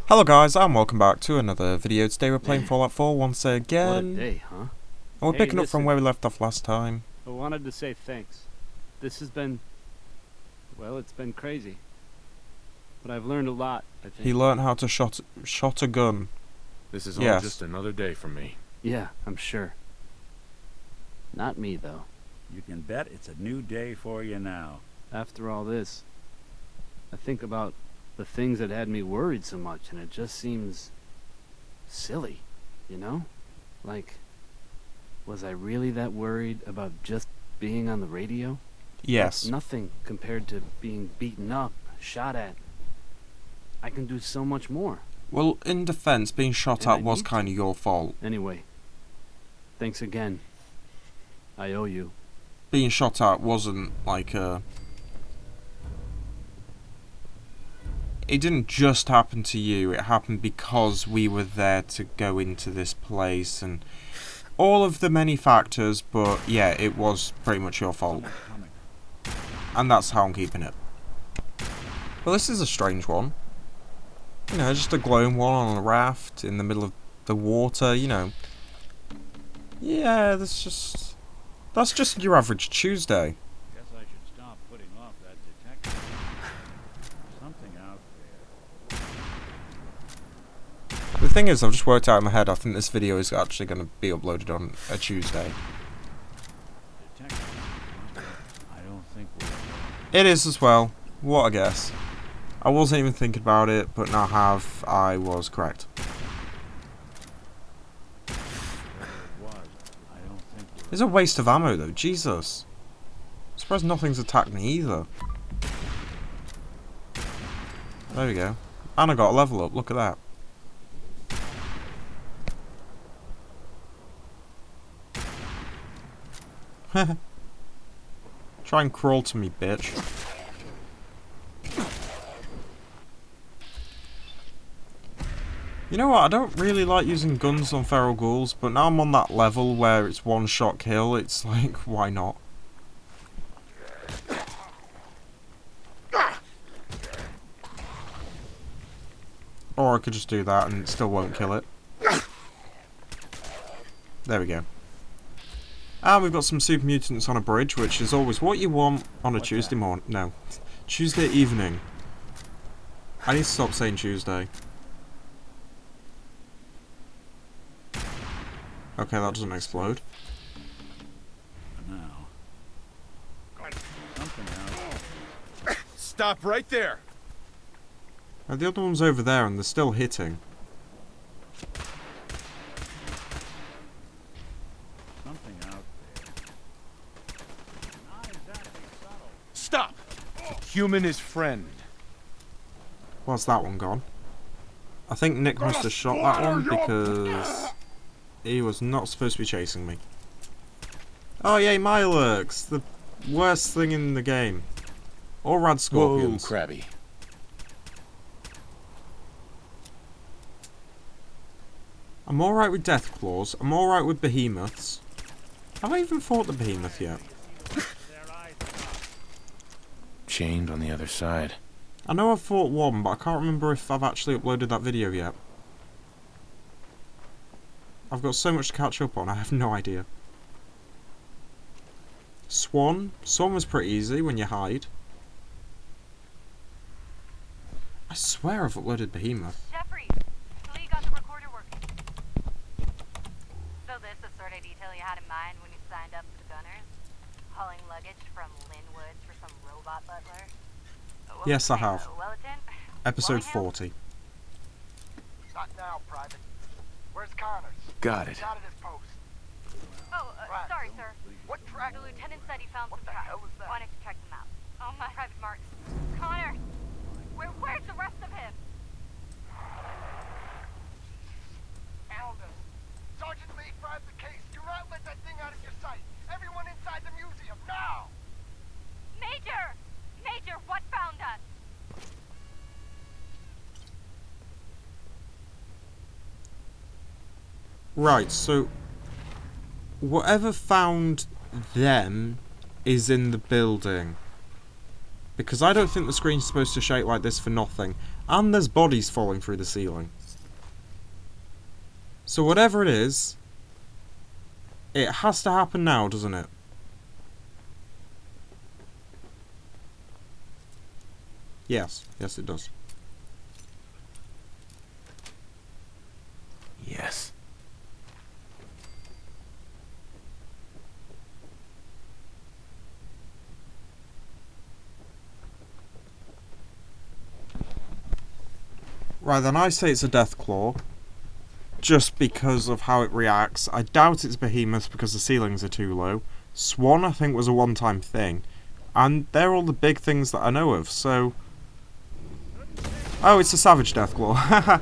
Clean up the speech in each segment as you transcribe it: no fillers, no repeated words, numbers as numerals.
Hello guys, and welcome back to another video. Today we're playing Fallout 4 once again. What a day, huh? And we're picking up from where we left off last time. I wanted to say thanks. This has been... well, it's been crazy. But I've learned a lot, I think. He learned how to shot a gun. This is all just another day for me. Yeah, I'm sure. Not me, though. You can bet it's a new day for you now. After all this, I think about the things that had me worried so much, and it just seems... silly, you know? Like, was I really that worried about just being on the radio? Yes. That's nothing compared to being beaten up, shot at. I can do so much more. Well, in defense, being shot at was kind of your fault. Anyway, thanks again. I owe you. Being shot at wasn't like a... it didn't just happen to you, it happened because we were there to go into this place and all of the many factors, but yeah, it was pretty much your fault. And that's how I'm keeping it. Well, this is a strange one. You know, just a glowing one on a raft in the middle of the water, you know. Yeah, that's just your average Tuesday. Guess I should stop putting off that detective. Something out there. The thing is, I've just worked out in my head, I think this video is actually going to be uploaded on a Tuesday. Detective. I don't think we're... It is as well. What a guess. I wasn't even thinking about it, but now I was correct. It's a waste of ammo though, Jesus. I'm surprised nothing's attacked me either. There we go. And I got a level up, look at that. Try and crawl to me, bitch. You know what, I don't really like using guns on feral ghouls, but now I'm on that level where it's one shot kill, it's like, why not? Or I could just do that and it still won't kill it. There we go. And we've got some super mutants on a bridge, which is always what you want on a Tuesday morning. No, Tuesday evening. I need to stop saying Tuesday. Okay, that doesn't explode. Now. Something out. Stop right there! Now, the other one's over there and they're still hitting. Something out there. Not exactly subtle. Stop! Human is friend. What's that one gone? I think Nick must have shot that one because he was not supposed to be chasing me. Oh yay, Mirelurks! The worst thing in the game. Or rad scorpions. Whoa, crabby. I'm alright with death claws. I'm alright with behemoths. Have I even fought the behemoth yet? Chained on the other side. I know I've fought one, but I can't remember if I've actually uploaded that video yet. I've got so much to catch up on, I have no idea. Swan. Swan was pretty easy when you hide. I swear I've uploaded Behemoth. Jeffrey, so you got the recorder working. So this the sort of detail you had in mind when you signed up for the Gunners? Hauling luggage from Linwood for some robot butler? Yes, I have. Wellington? Episode Wallingham? 40. Not now, Private. Where's Connors? Got it. Not at his post. Oh, Right. sorry, sir. What track? The lieutenant said he found What some the tracks. hell is that? Wanted to check them out. Oh, my Private Mark. Connor! Where's the rest of him? Aldous. Sergeant Lee grabbed the case. Do not let that thing out of your sight. Everyone inside the museum, now! Major! Major, what found us? Right, so whatever found them is in the building. Because I don't think the screen's supposed to shake like this for nothing. And there's bodies falling through the ceiling. So whatever it is, it has to happen now, doesn't it? Yes. Yes, it does. Yes. Right, then I say it's a Deathclaw. Just because of how it reacts. I doubt it's Behemoth because the ceilings are too low. Swan, I think, was a one-time thing. And they're all the big things that I know of, so... Oh, it's a Savage Deathclaw.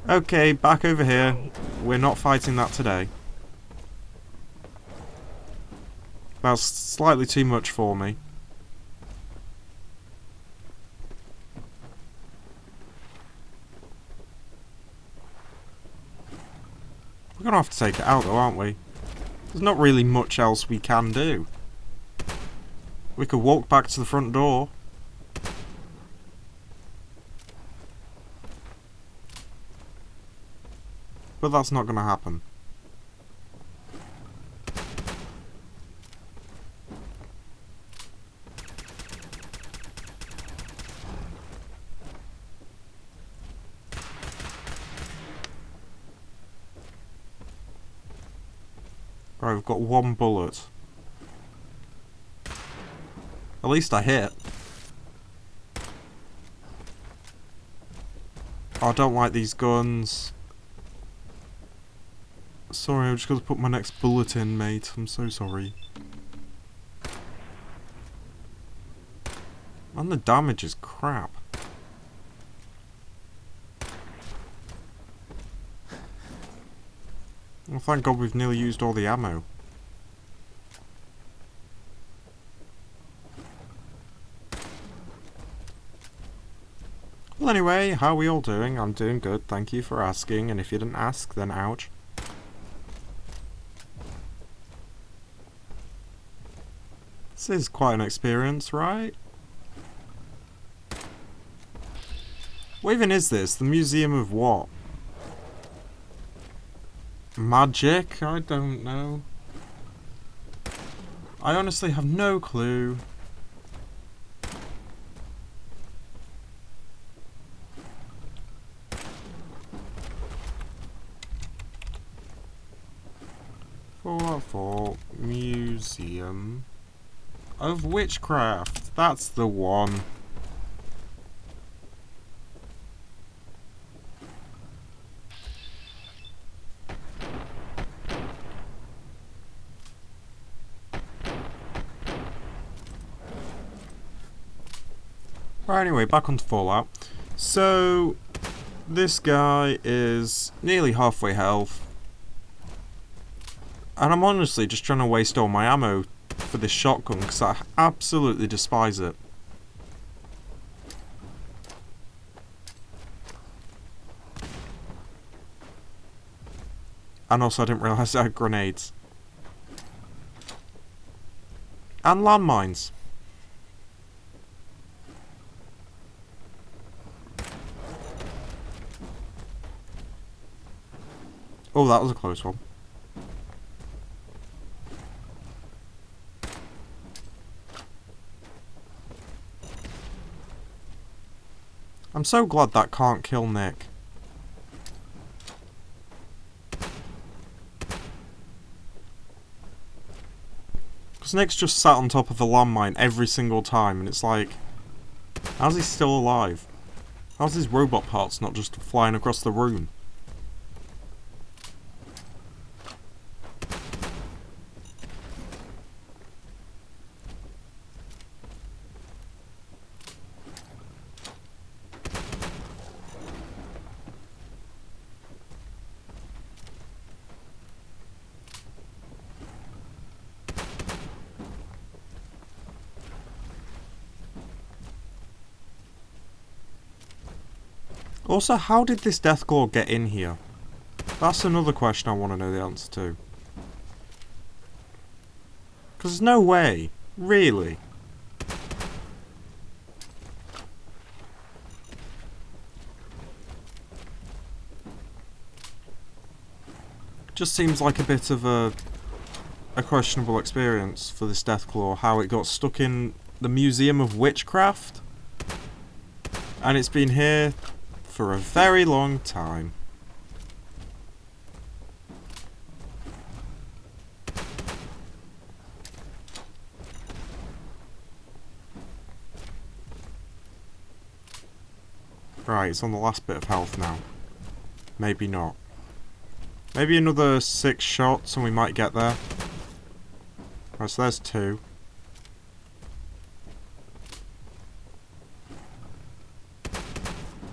Okay, back over here. We're not fighting that today. That's slightly too much for me. We're gonna have to take it out though, aren't we? There's not really much else we can do. We could walk back to the front door. But that's not gonna happen. Right, we've got one bullet. At least I hit. Oh, I don't like these guns. Sorry, I've just got to put my next bullet in, mate. I'm so sorry. And the damage is crap. Well, thank God we've nearly used all the ammo. Well, anyway, how are we all doing? I'm doing good, thank you for asking, and if you didn't ask, then ouch. This is quite an experience, right? What even is this? The Museum of what? Magic? I don't know. I honestly have no clue. For Museum of Witchcraft. That's the one. Right, anyway, back onto Fallout. So, this guy is nearly halfway health. And I'm honestly just trying to waste all my ammo for this shotgun because I absolutely despise it. And also I didn't realise I had grenades. And landmines. Oh, that was a close one. I'm so glad that can't kill Nick. Because Nick's just sat on top of a landmine every single time, and it's like, how's he still alive? How's his robot parts not just flying across the room? Also, how did this Deathclaw get in here? That's another question I want to know the answer to. Because there's no way. Really. Just seems like a bit of a questionable experience for this Deathclaw, how it got stuck in the Museum of Witchcraft. And it's been here for a very long time. Right, it's on the last bit of health now. Maybe not. Maybe another 6 shots and we might get there. Right, so there's 2.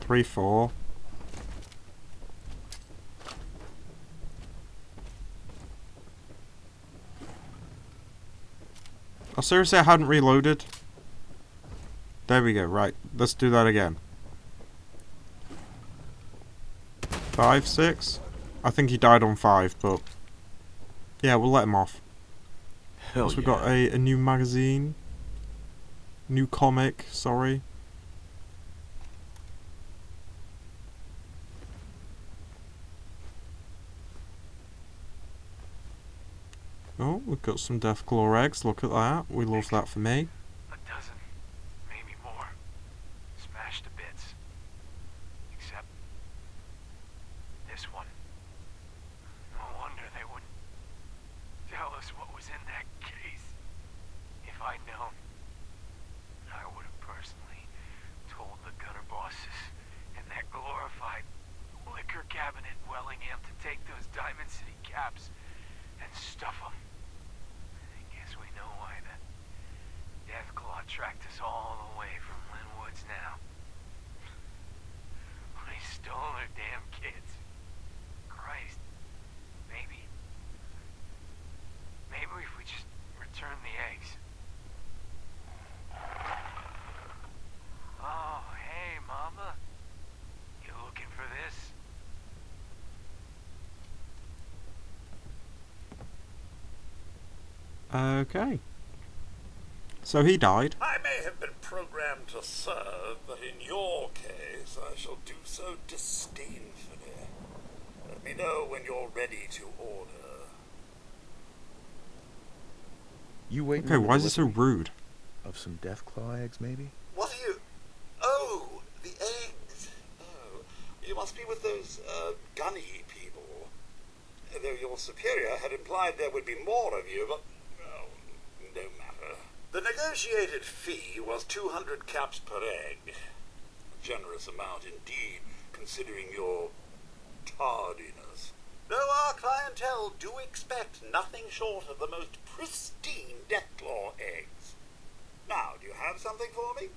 Three, 4. Oh, seriously, I hadn't reloaded. There we go, right. Let's do that again. 5, 6. I think he died on 5, but yeah, we'll let him off. Hell So we've got a new magazine. New comic, sorry. Oh, we've got some Deathclaw eggs, look at that. We love that for me. A dozen, maybe more. Smashed to bits. Except this one. No wonder they wouldn't tell us what was in that case. If I'd known, I would have personally told the gunner bosses in that glorified liquor cabinet in Wellingham to take those Diamond City caps and stuff them. I guess we know why the Deathclaw tracked us all the way from Linwood's now. When he stole our damn kids. Christ. Maybe if we just return the eggs. Oh, hey, Mama. You looking for this? Okay. So he died. I may have been programmed to serve, but in your case, I shall do so disdainfully. Let me know when you're ready to order. You waiting Okay, on the why is it so delivery rude? of some Deathclaw eggs, maybe? What are you... Oh, the eggs. Oh, you must be with those, gunny people. Though your superior had implied there would be more of you, but... Oh, no matter. The negotiated fee was 200 caps per egg. A generous amount indeed, considering your tardiness. Though our clientele do expect nothing short of the most pristine Deathclaw eggs. Now, do you have something for me?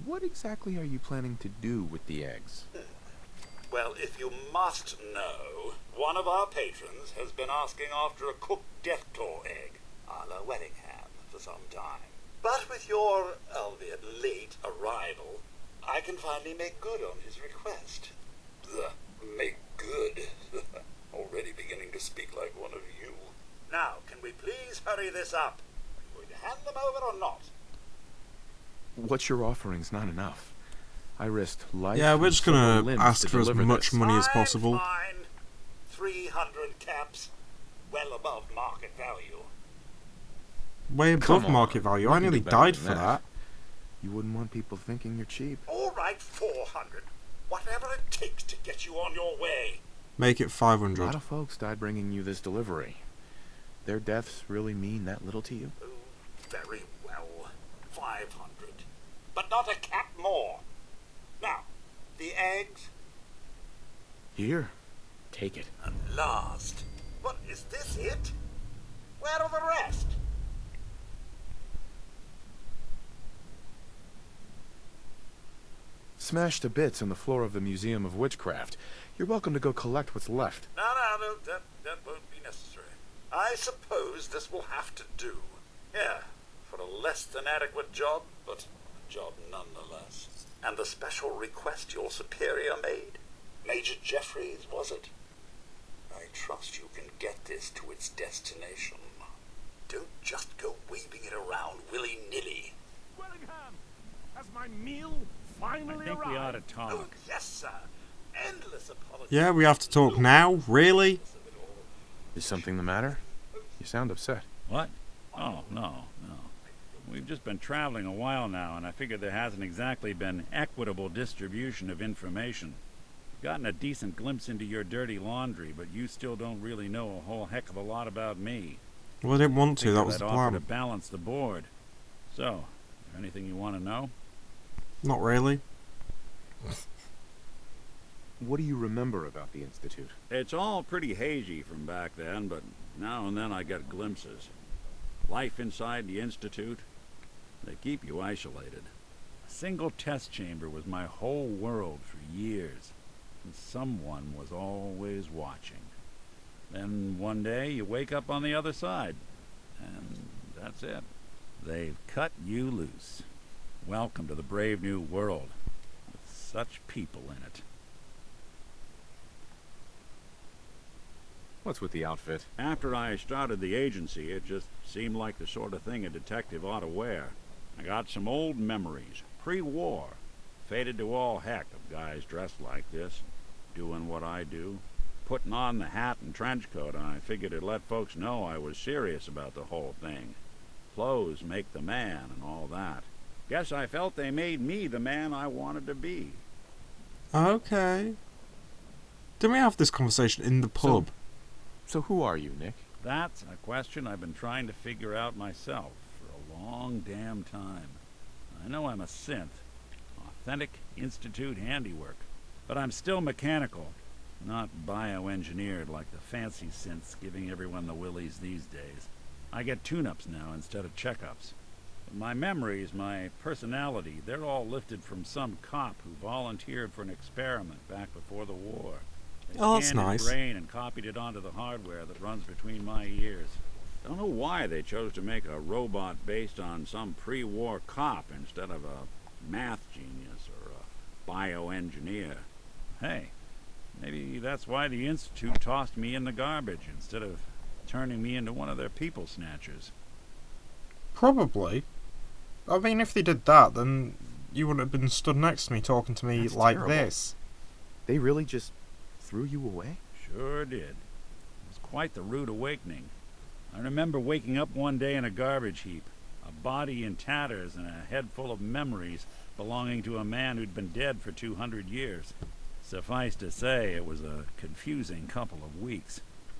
What exactly are you planning to do with the eggs? Well, if you must know, one of our patrons has been asking after a cooked Deathclaw egg, a la Wellingham, for some time. But with your, albeit late, arrival, I can finally make good on his request. Make good? Already beginning to speak like one of you. Now, can we please hurry this up? Are you going to hand them over or not? What you're offering's not enough. I risked life. Yeah, we're and just several gonna limbs ask to for as deliver much this. money as possible. Fine. 300 caps. Well above market value. Way Come above on, market value. we I can do nearly better died than for that. You wouldn't want people thinking you're cheap. All right, 400. Whatever it takes to get you on your way. Make it A 500. lot of folks died bringing you this delivery. Their deaths really mean that little to you? Oh, very well. 500. But not a cap more. Now, the eggs. Here, take it. At last. What, is this it? Where are the rest? Smashed to bits on the floor of the Museum of Witchcraft. You're welcome to go collect what's left. No, that won't be necessary. I suppose this will have to do. Yeah, for a less than adequate job, but a job nonetheless. And the special request your superior made? Major Jeffries, was it? I trust you can get this to its destination. Don't just go waving it around willy-nilly. Wellingham, has my meal finally I think we ought to talk. Oh, yes, sir. endless apologies. Yeah, we have to talk now? Really? Is something the matter? You sound upset. What? Oh, no. We've just been traveling a while now, and I figured there hasn't exactly been equitable distribution of information. I've gotten a decent glimpse into your dirty laundry, but you still don't really know a whole heck of a lot about me. Well, I didn't want to, that was the I'd offer plan. to balance the board. So, anything you want to know? Not really. What do you remember about the Institute? It's all pretty hazy from back then, but now and then I get glimpses. Life inside the Institute, they keep you isolated. A single test chamber was my whole world for years, and someone was always watching. Then one day you wake up on the other side, and that's it. They've cut you loose. Welcome to the brave new world, with such people in it. What's with the outfit? After I started the agency, it just seemed like the sort of thing a detective ought to wear. I got some old memories, pre-war. Faded to all heck of guys dressed like this, doing what I do. Putting on the hat and trench coat, and I figured it'd let folks know I was serious about the whole thing. Clothes make the man and all that. Guess I felt they made me the man I wanted to be. Okay. Didn't we have this conversation in the pub? So who are you, Nick? That's a question I've been trying to figure out myself for a long damn time. I know I'm a synth, authentic Institute handiwork, but I'm still mechanical, not bioengineered like the fancy synths giving everyone the willies these days. I get tune-ups now instead of checkups. But my memories, my personality, they're all lifted from some cop who volunteered for an experiment back before the war. They Oh, that's scanned his nice. brain and copied it onto the hardware that runs between my ears. Don't know why they chose to make a robot based on some pre-war cop instead of a math genius or a bioengineer. Hey, maybe that's why the Institute tossed me in the garbage instead of turning me into one of their people snatchers. Probably. I mean, if they did that, then you wouldn't have been stood next to me talking to me That's like terrible. this. They really just threw you away? Sure did. It was quite the rude awakening. I remember waking up one day in a garbage heap, a body in tatters and a head full of memories belonging to a man who'd been dead for 200 years. Suffice to say, it was a confusing couple of weeks.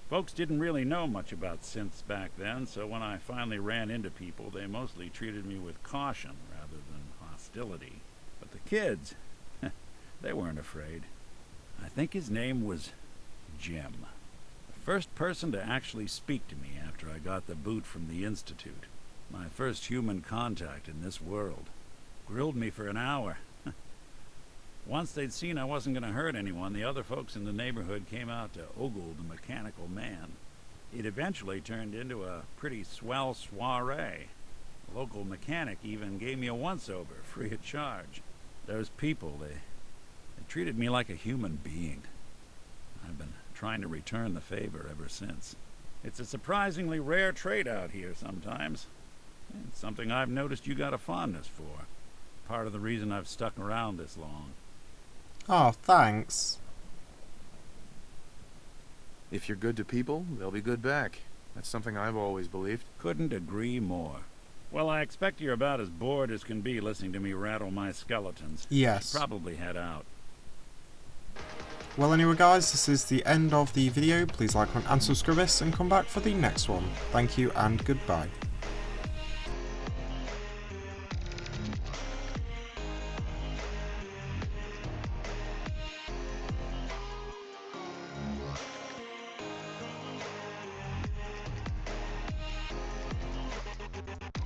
Folks didn't really know much about synths back then, so when I finally ran into people, they mostly treated me with caution rather than hostility. But the kids, they weren't afraid. I think his name was Jim. The first person to actually speak to me after I got the boot from the Institute. My first human contact in this world. Grilled me for an hour. Once they'd seen I wasn't going to hurt anyone, the other folks in the neighborhood came out to ogle the mechanical man. It eventually turned into a pretty swell soiree. The local mechanic even gave me a once-over, free of charge. Those people, they treated me like a human being. I've been trying to return the favor ever since. It's a surprisingly rare trait out here sometimes. It's something I've noticed you got a fondness for. Part of the reason I've stuck around this long. Oh, thanks. If you're good to people, they'll be good back. That's something I've always believed. Couldn't agree more. Well, I expect you're about as bored as can be listening to me rattle my skeletons. Yes. Should probably head out. Well, anyway, guys, this is the end of the video. Please like, comment, and subscribe us, and come back for the next one. Thank you, and goodbye.